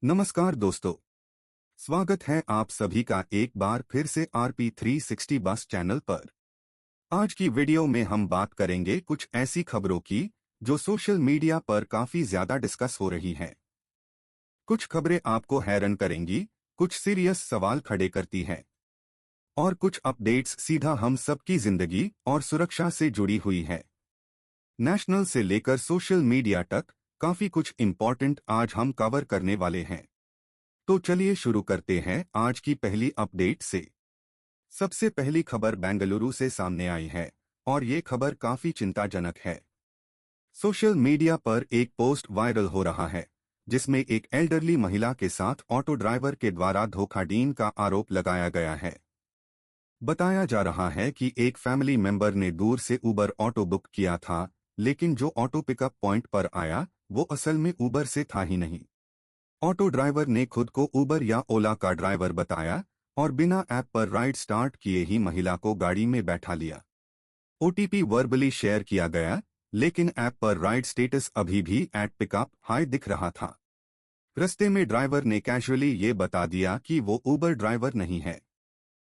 नमस्कार दोस्तों। स्वागत है आप सभी का एक बार फिर से आरपी 360 बस चैनल पर। आज की वीडियो में हम बात करेंगे कुछ ऐसी खबरों की जो सोशल मीडिया पर काफी ज्यादा डिस्कस हो रही हैं। कुछ खबरें आपको हैरान करेंगी, कुछ सीरियस सवाल खड़े करती हैं और कुछ अपडेट्स सीधा हम सबकी जिंदगी और सुरक्षा से जुड़ी हुई है। नेशनल से लेकर सोशल मीडिया तक काफी कुछ इम्पोर्टेंट आज हम कवर करने वाले हैं। तो चलिए शुरू करते हैं आज की पहली अपडेट से। सबसे पहली खबर बेंगलुरु से सामने आई है और ये खबर काफी चिंताजनक है। सोशल मीडिया पर एक पोस्ट वायरल हो रहा है जिसमें एक एल्डरली महिला के साथ ऑटो ड्राइवर के द्वारा धोखाधड़ी का आरोप लगाया गया है। बताया जा रहा है कि एक फैमिली मेंबर ने दूर से उबर ऑटो बुक किया था, लेकिन जो ऑटो पिकअप पॉइंट पर आया वो असल में उबर से था ही नहीं। ऑटो ड्राइवर ने खुद को उबर या ओला का ड्राइवर बताया और बिना ऐप पर राइड स्टार्ट किए ही महिला को गाड़ी में बैठा लिया। ओटीपी वर्बली शेयर किया गया, लेकिन ऐप पर राइड स्टेटस अभी भी एट पिकअप हाई दिख रहा था। रास्ते में ड्राइवर ने कैजुअली ये बता दिया कि वो उबर ड्राइवर नहीं है।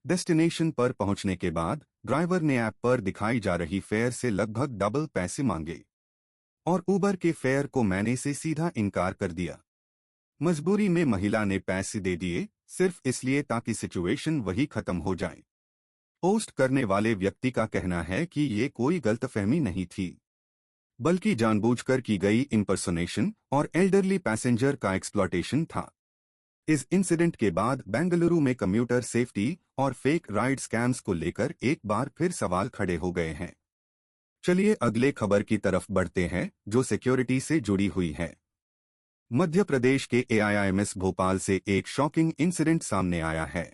डेस्टिनेशन पर पहुंचने के बाद ड्राइवर ने ऐप पर दिखाई जा रही फेयर से लगभग डबल पैसे मांगे और उबर के फेयर को मैंने से सीधा इनकार कर दिया। मजबूरी में महिला ने पैसे दे दिए, सिर्फ इसलिए ताकि सिचुएशन वही खत्म हो जाए। पोस्ट करने वाले व्यक्ति का कहना है कि ये कोई गलतफहमी नहीं थी, बल्कि जानबूझकर की गई इम्पर्सोनेशन और एल्डरली पैसेंजर का एक्सप्लॉयटेशन था। इस इंसिडेंट के बाद बेंगलुरु में कम्यूटर सेफ्टी और फेक राइड स्कैम्स को लेकर एक बार फिर सवाल खड़े हो गए हैं। चलिए अगले खबर की तरफ बढ़ते हैं जो सिक्योरिटी से जुड़ी हुई है। मध्य प्रदेश के एआईआईएमएस भोपाल से एक शॉकिंग इंसिडेंट सामने आया है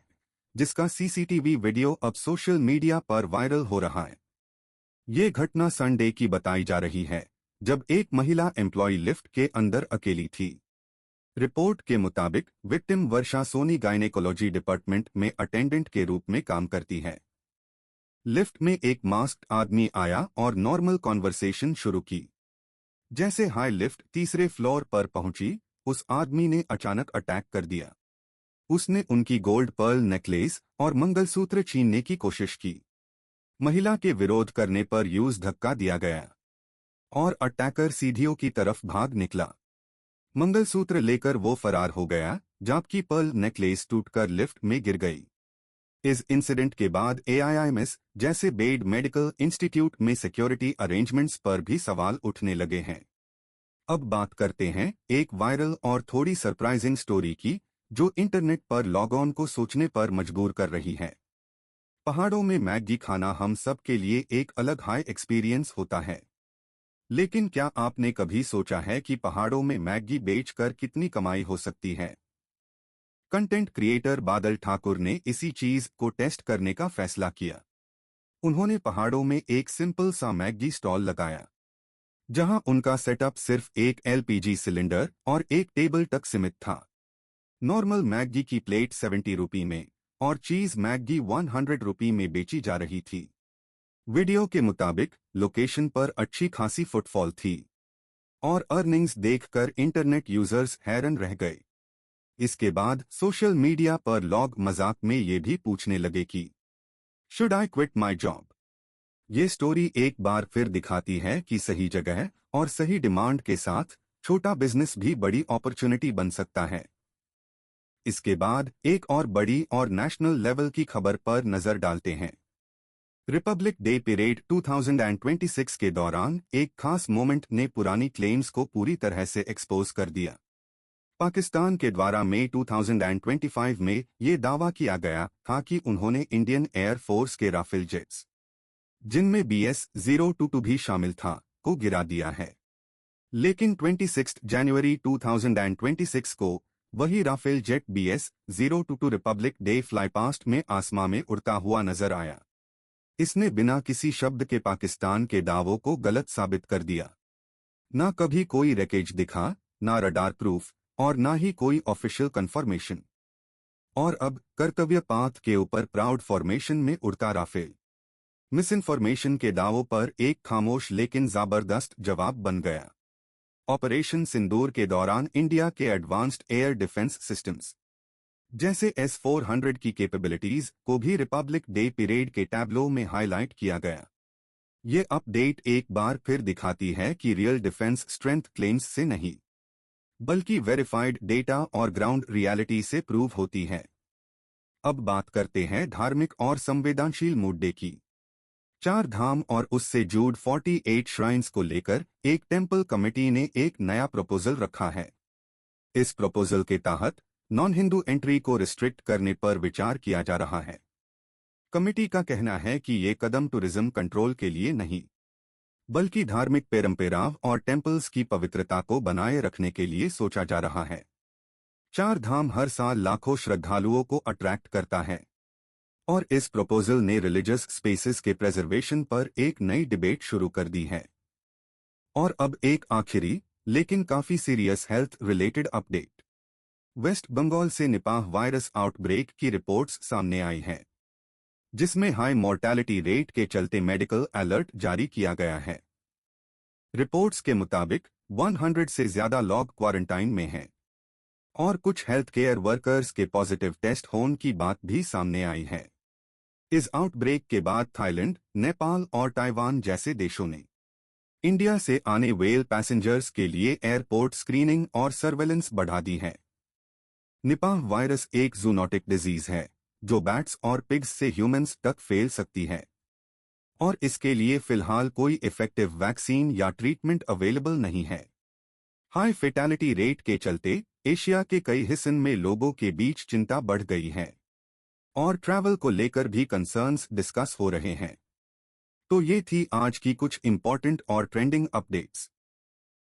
जिसका सीसीटीवी वीडियो अब सोशल मीडिया पर वायरल हो रहा है। ये घटना संडे की बताई जा रही है जब एक महिला एम्प्लॉय लिफ्ट के अंदर अकेली थी। रिपोर्ट के मुताबिक विक्टिम वर्षा सोनी गायनेकोलॉजी डिपार्टमेंट में अटेंडेंट के रूप में काम करती है। लिफ्ट में एक मास्क्ड आदमी आया और नॉर्मल कॉन्वर्सेशन शुरू की। जैसे हाई लिफ्ट तीसरे फ्लोर पर पहुंची, उस आदमी ने अचानक अटैक कर दिया। उसने उनकी गोल्ड पर्ल नेकलेस और मंगलसूत्र छीनने की कोशिश की। महिला के विरोध करने पर यूज धक्का दिया गया और अटैकर सीढ़ियों की तरफ भाग निकला। मंगलसूत्र लेकर वो फरार हो गया, जबकि पर्ल नेकलेस टूटकर लिफ्ट में गिर गई। इस इंसिडेंट के बाद एआईआईएमएस जैसे बेड मेडिकल इंस्टीट्यूट में सिक्योरिटी अरेंजमेंट्स पर भी सवाल उठने लगे हैं। अब बात करते हैं एक वायरल और थोड़ी सरप्राइजिंग स्टोरी की जो इंटरनेट पर लॉग ऑन को सोचने पर मजबूर कर रही है। पहाड़ों में मैगी खाना हम सब के लिए एक अलग हाई एक्सपीरियंस होता है, लेकिन क्या आपने कभी सोचा है कि पहाड़ों में मैगी बेचकर कितनी कमाई हो सकती है? कंटेंट क्रिएटर बादल ठाकुर ने इसी चीज को टेस्ट करने का फैसला किया। उन्होंने पहाड़ों में एक सिंपल सा मैगी स्टॉल लगाया, जहां उनका सेटअप सिर्फ एक एलपीजी सिलेंडर और एक टेबल तक सीमित था। नॉर्मल मैगी की प्लेट 70 रुपये में और चीज मैगी 100 रुपये में बेची जा रही थी। वीडियो के मुताबिक लोकेशन पर अच्छी खासी फुटफॉल थी और अर्निंग्स देखकर इंटरनेट यूजर्स हैरान रह गए। इसके बाद सोशल मीडिया पर लोग मजाक में ये भी पूछने लगे कि should I quit my job. ये स्टोरी एक बार फिर दिखाती है कि सही जगह और सही डिमांड के साथ छोटा बिजनेस भी बड़ी अपॉर्चुनिटी बन सकता है। इसके बाद एक और बड़ी और नेशनल लेवल की खबर पर नजर डालते हैं। रिपब्लिक डे परेड 2026 के दौरान एक खास मोमेंट ने पुरानी क्लेम्स को पूरी तरह से एक्सपोज कर दिया। पाकिस्तान के द्वारा मई 2025 में ये दावा किया गया था कि उन्होंने इंडियन एयर फोर्स के राफेल जेट्स, जिनमें BS-022 भी शामिल था, को गिरा दिया है। लेकिन 26 जनवरी 2026 को वही Rafale jet BS-022 Republic Day flypast में आसमां में उड़ता हुआ नजर आया। इसने बिना किसी शब्द के पाकिस्तान के दावों को गलत साबित कर दिया। ना कभी कोई रैकेज दिखा, ना रडार प्रूफ और ना ही कोई ऑफिशियल कंफर्मेशन। और अब कर्तव्य पाथ के ऊपर प्राउड फॉर्मेशन में उड़ता राफेल मिस इन्फॉर्मेशन के दावों पर एक खामोश लेकिन जबरदस्त जवाब बन गया। ऑपरेशन सिंदूर के दौरान इंडिया के एडवांस्ड एयर डिफेंस सिस्टम्स जैसे S-400 की कैपेबिलिटीज को भी रिपब्लिक डे परेड के टैब्लो में हाईलाइट किया गया। ये अपडेट एक बार फिर दिखाती है कि रियल डिफेंस स्ट्रेंथ क्लेम्स से नहीं बल्कि वेरीफाइड डेटा और ग्राउंड रियलिटी से प्रूव होती है। अब बात करते हैं धार्मिक और संवेदनशील मुद्दे की। 4 धाम और उससे जुड़ 48 श्राइन्स को लेकर एक टेम्पल कमेटी ने एक नया प्रपोजल रखा है। इस प्रपोजल के तहत नॉन हिंदू एंट्री को रिस्ट्रिक्ट करने पर विचार किया जा रहा है। कमेटी का कहना है कि ये कदम टूरिज्म कंट्रोल के लिए नहीं बल्कि धार्मिक परंपराओं और टेम्पल्स की पवित्रता को बनाए रखने के लिए सोचा जा रहा है। 4 धाम हर साल लाखों श्रद्धालुओं को अट्रैक्ट करता है और इस प्रपोजल ने रिलीजियस स्पेसेस के प्रेजर्वेशन पर एक नई डिबेट शुरू कर दी है। और अब एक आखिरी लेकिन काफी serious health related update. West Bengal से निपाह वायरस आउटब्रेक की रिपोर्ट्स सामने आई हैं, जिसमें हाई मोर्टेलिटी रेट के चलते मेडिकल अलर्ट जारी किया गया है। रिपोर्ट्स के मुताबिक 100 से ज्यादा लोग क्वारंटाइन में हैं और कुछ हेल्थ केयर वर्कर्स के पॉजिटिव टेस्ट होने की बात भी सामने आई है। इस आउटब्रेक के बाद थाईलैंड, नेपाल और ताइवान जैसे देशों ने इंडिया से आने वाले पैसेंजर्स के लिए एयरपोर्ट स्क्रीनिंग और सर्वेलेंस बढ़ा दी है। निपाह वायरस एक जूनोटिक डिजीज है जो बैट्स और पिग्स से ह्यूमंस तक फैल सकती है और इसके लिए फिलहाल कोई इफेक्टिव वैक्सीन या ट्रीटमेंट अवेलेबल नहीं है। हाई फेटालिटी रेट के चलते एशिया के कई हिस्सों में लोगों के बीच चिंता बढ़ गई है और ट्रैवल को लेकर भी कंसर्न्स डिस्कस हो रहे हैं। तो ये थी आज की कुछ इंपॉर्टेंट और ट्रेंडिंग अपडेट्स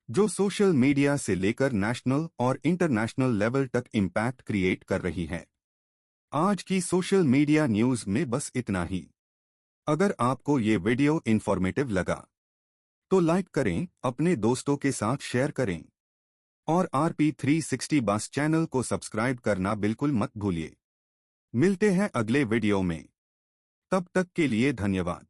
जो सोशल मीडिया से लेकर नेशनल और इंटरनेशनल लेवल तक इम्पैक्ट क्रिएट कर रही है। आज की सोशल मीडिया न्यूज में बस इतना ही। अगर आपको ये वीडियो इंफॉर्मेटिव लगा तो लाइक करें, अपने दोस्तों के साथ शेयर करें और RP360 बस चैनल को सब्सक्राइब करना बिल्कुल मत भूलिए। मिलते हैं अगले वीडियो में, तब तक के लिए धन्यवाद।